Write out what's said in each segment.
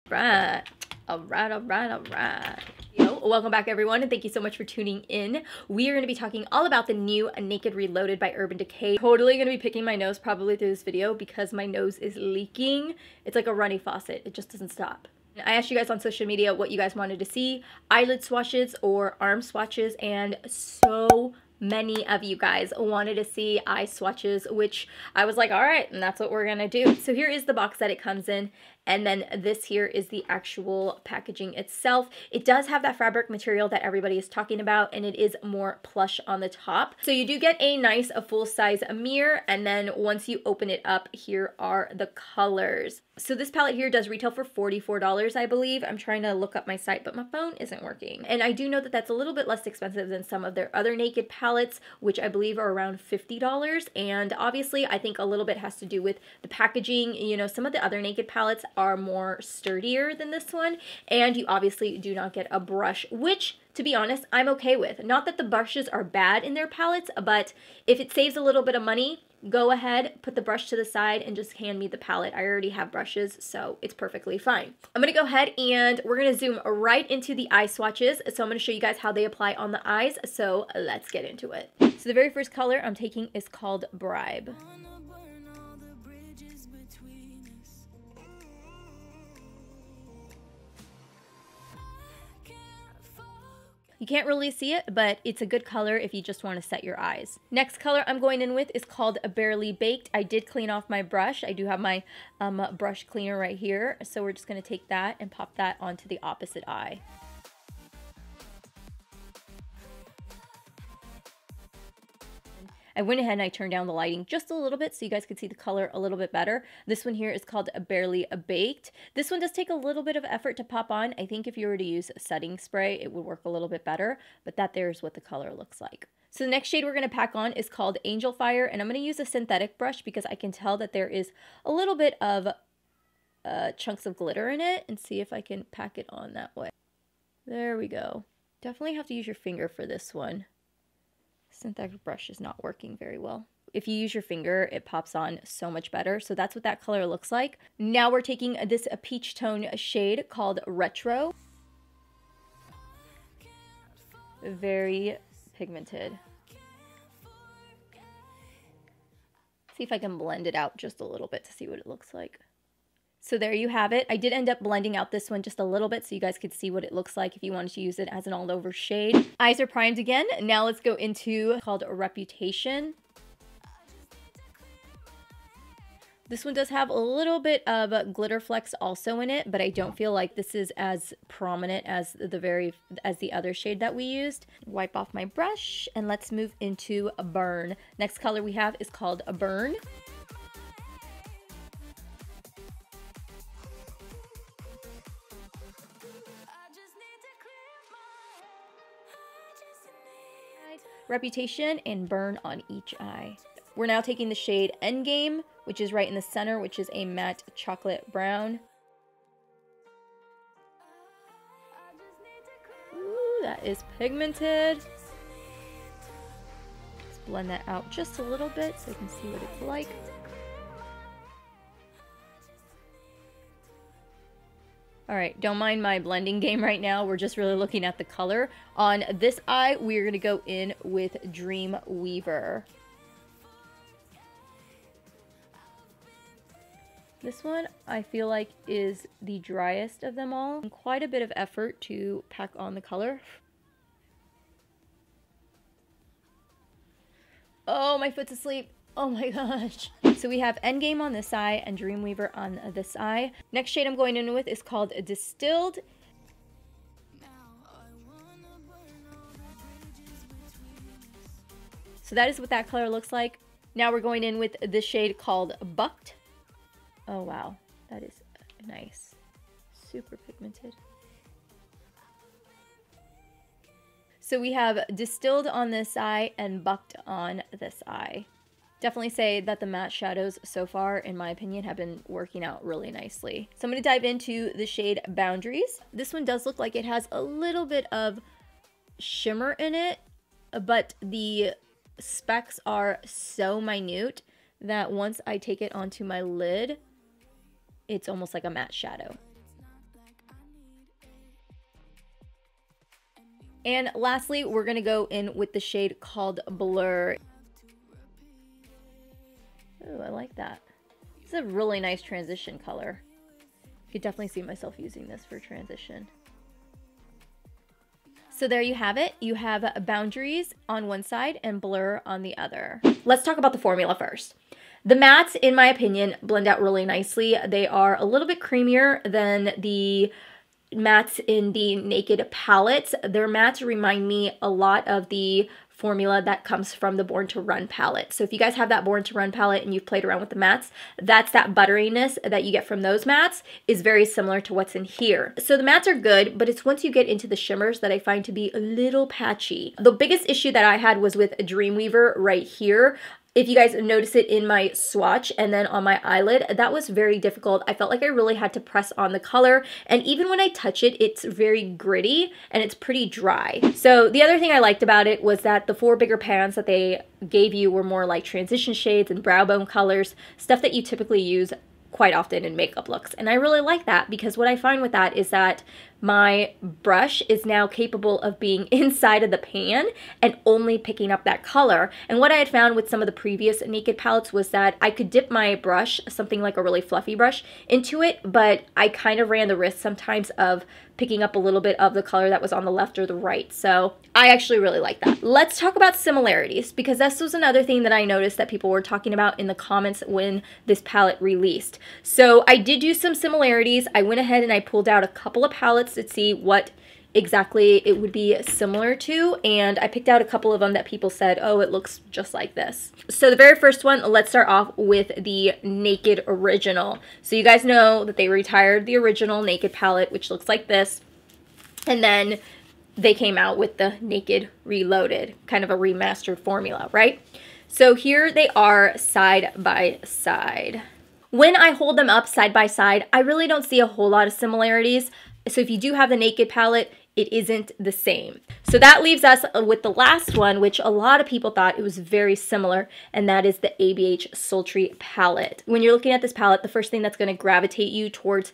Right. All right. Yo, welcome back everyone, and thank you so much for tuning in. We are going to be talking all about the new Naked Reloaded by Urban Decay. Totally going to be picking my nose probably through this video because my nose is leaking. It's like a runny faucet. It just doesn't stop. I asked you guys on social media what you guys wanted to see, eyelid swatches or arm swatches, and so many of you guys wanted to see eye swatches, which I was like, all right, and that's what we're gonna do. So here is the box that it comes in, and then this here is the actual packaging itself. It does have that fabric material that everybody is talking about, and it is more plush on the top. So you do get a nice full-size mirror, and then once you open it up, here are the colors. So this palette here does retail for $44, I believe. I'm trying to look up my site, but my phone isn't working. And I do know that that's a little bit less expensive than some of their other Naked palettes, which I believe are around $50. And obviously, I think a little bit has to do with the packaging. You know, some of the other Naked palettes are more sturdier than this one. And you obviously do not get a brush, which, to be honest, I'm okay with. Not that the brushes are bad in their palettes, but if it saves a little bit of money, go ahead, put the brush to the side, and just hand me the palette. I already have brushes, so it's perfectly fine. I'm going to go ahead and we're going to zoom right into the eye swatches. So I'm going to show you guys how they apply on the eyes, so let's get into it. So the very first color I'm taking is called Bribe. You can't really see it, but it's a good color if you just want to set your eyes. Next color I'm going in with is called Barely Baked. I did clean off my brush. I do have my brush cleaner right here. So we're just going to take that and pop that onto the opposite eye. I went ahead and I turned down the lighting just a little bit so you guys could see the color a little bit better. This one here is called Barely Baked. This one does take a little bit of effort to pop on. I think if you were to use setting spray, it would work a little bit better, but that there's what the color looks like. So the next shade we're going to pack on is called Angel Fire, and I'm going to use a synthetic brush because I can tell that there is a little bit of chunks of glitter in it, and see if I can pack it on that way. There we go. Definitely have to use your finger for this one. Synthetic brush is not working very well. If you use your finger, it pops on so much better. So that's what that color looks like. Now we're taking this peach tone shade called Retro. Very pigmented. See if I can blend it out just a little bit to see what it looks like. So there you have it. I did end up blending out this one just a little bit so you guys could see what it looks like if you wanted to use it as an all-over shade. Eyes are primed again. Now let's go into called Reputation. This one does have a little bit of glitter flecks also in it, but I don't feel like this is as prominent as the other shade that we used. Wipe off my brush and let's move into a Burn. Next color we have is called a Burn. Reputation and Burn on each eye. We're now taking the shade Endgame, which is right in the center, which is a matte chocolate brown. Ooh, that is pigmented. Let's blend that out just a little bit so you can see what it's like. All right, don't mind my blending game right now. We're just really looking at the color. On this eye, we're gonna go in with Dream Weaver. This one, I feel like, is the driest of them all. And quite a bit of effort to pack on the color. Oh, my foot's asleep. Oh my gosh. So we have Endgame on this eye and Dreamweaver on this eye. Next shade I'm going in with is called Distilled. So that is what that color looks like. Now we're going in with this shade called Bucked. Oh wow, that is nice. Super pigmented. So we have Distilled on this eye and Bucked on this eye. Definitely say that the matte shadows so far, in my opinion, have been working out really nicely. So I'm going to dive into the shade Boundaries. This one does look like it has a little bit of shimmer in it, but the specks are so minute that once I take it onto my lid, it's almost like a matte shadow. And lastly, we're gonna go in with the shade called Blur. Ooh, I like that. It's a really nice transition color. I could definitely see myself using this for transition. So there you have it. You have Boundaries on one side and Blur on the other. Let's talk about the formula first. The mattes, in my opinion, blend out really nicely. They are a little bit creamier than the mattes in the Naked palettes. Their mattes remind me a lot of the formula that comes from the Born to Run palette. So if you guys have that Born to Run palette and you've played around with the mattes, that's that butteriness that you get from those mattes is very similar to what's in here. So the mattes are good, but it's once you get into the shimmers that I find to be a little patchy. The biggest issue that I had was with Dreamweaver right here. If you guys notice it in my swatch and then on my eyelid, that was very difficult. I felt like I really had to press on the color, and even when I touch it, it's very gritty and it's pretty dry. So the other thing I liked about it was that the 4 bigger pans that they gave you were more like transition shades and brow bone colors, stuff that you typically use quite often in makeup looks. And I really like that because what I find with that is that my brush is now capable of being inside of the pan and only picking up that color. And what I had found with some of the previous Naked palettes was that I could dip my brush, something like a really fluffy brush, into it, but I kind of ran the risk sometimes of picking up a little bit of the color that was on the left or the right. So I actually really like that. Let's talk about similarities, because this was another thing that I noticed that people were talking about in the comments when this palette released. So I did do some similarities. I went ahead and I pulled out a couple of palettes to see what exactly it would be similar to, and I picked out a couple of them that people said, oh, it looks just like this. So the very first one, let's start off with the Naked Original. So you guys know that they retired the original Naked palette, which looks like this, and then they came out with the Naked Reloaded, kind of a remastered formula, right? So here they are side by side. When I hold them up side by side, I really don't see a whole lot of similarities. So if you do have the Naked palette, it isn't the same. So that leaves us with the last one, which a lot of people thought it was very similar, and that is the ABH Sultry palette. When you're looking at this palette, the first thing that's going to gravitate you towards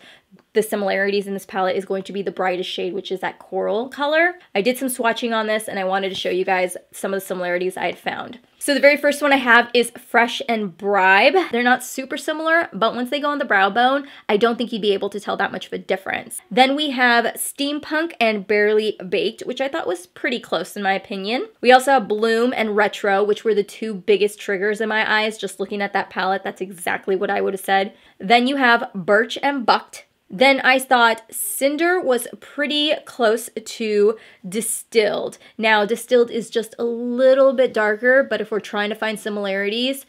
the similarities in this palette is going to be the brightest shade, which is that coral color. I did some swatching on this, and I wanted to show you guys some of the similarities I had found. So the very first one I have is Fresh and Bribe. They're not super similar, but once they go on the brow bone, I don't think you'd be able to tell that much of a difference. Then we have Steampunk and Barely Baked, which I thought was pretty close in my opinion. We also have Bloom and Retro, which were the 2 biggest triggers in my eyes. Just looking at that palette, that's exactly what I would have said. Then you have Birch and Bucked. Then I thought Cinder was pretty close to Distilled. Now, Distilled is just a little bit darker, but if we're trying to find similarities,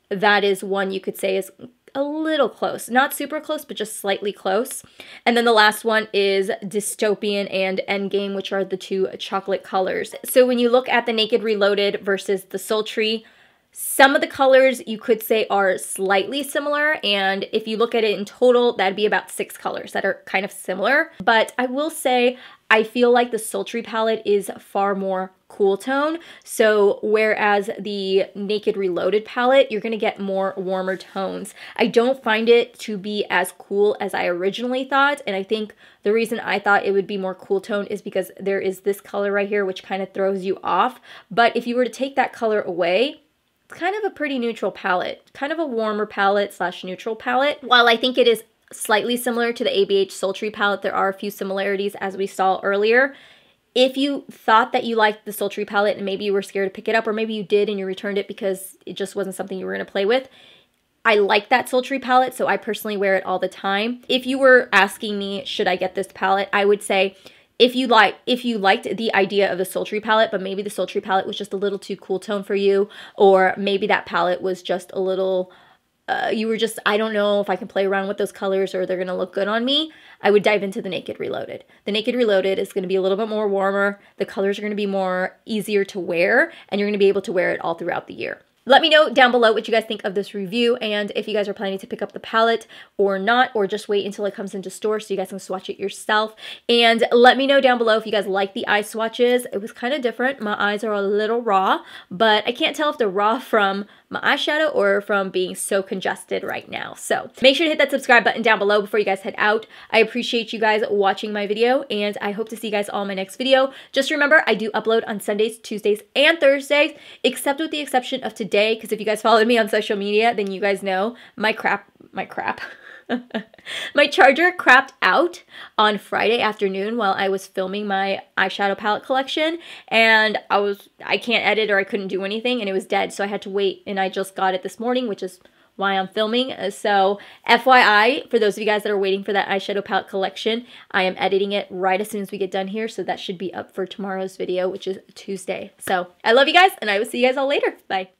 that is one you could say is a little close. Not super close, but just slightly close. And then the last one is Dystopian and Endgame, which are the 2 chocolate colors. So when you look at the Naked Reloaded versus the Sultry, some of the colors you could say are slightly similar, and if you look at it in total, that'd be about 6 colors that are kind of similar. But I will say, I feel like the Sultry palette is far more cool tone. So whereas the Naked Reloaded palette, you're going to get more warmer tones. I don't find it to be as cool as I originally thought, and I think the reason I thought it would be more cool tone is because there is this color right here, which kind of throws you off. But if you were to take that color away, kind of a pretty neutral palette, kind of a warmer palette slash neutral palette. While I think it is slightly similar to the ABH Sultry palette, there are a few similarities as we saw earlier. If you thought that you liked the Sultry palette and maybe you were scared to pick it up, or maybe you did and you returned it because it just wasn't something you were going to play with, I like that Sultry palette, so I personally wear it all the time. If you were asking me, should I get this palette, I would say, if you liked the idea of the Sultry palette, but maybe the Sultry palette was just a little too cool tone for you, or maybe that palette was just a little, you were just, I don't know if I can play around with those colors or they're going to look good on me, I would dive into the Naked Reloaded. The Naked Reloaded is going to be a little bit more warmer, the colors are going to be more easier to wear, and you're going to be able to wear it all throughout the year. Let me know down below what you guys think of this review, and if you guys are planning to pick up the palette or not, or just wait until it comes into store so you guys can swatch it yourself. And let me know down below if you guys like the eye swatches. It was kind of different. My eyes are a little raw, but I can't tell if they're raw from my eyeshadow or from being so congested right now. So make sure to hit that subscribe button down below before you guys head out. I appreciate you guys watching my video, and I hope to see you guys all in my next video. Just remember, I do upload on Sundays, Tuesdays, and Thursdays, except with the exception of today, because if you guys followed me on social media, then you guys know my charger crapped out on Friday afternoon while I was filming my eyeshadow palette collection, and I can't edit or I couldn't do anything, and it was dead, so I had to wait, and I just got it this morning, which is why I'm filming. So FYI, for those of you guys that are waiting for that eyeshadow palette collection, I am editing it right as soon as we get done here, so that should be up for tomorrow's video, which is Tuesday. So I love you guys, and I will see you guys all later. Bye.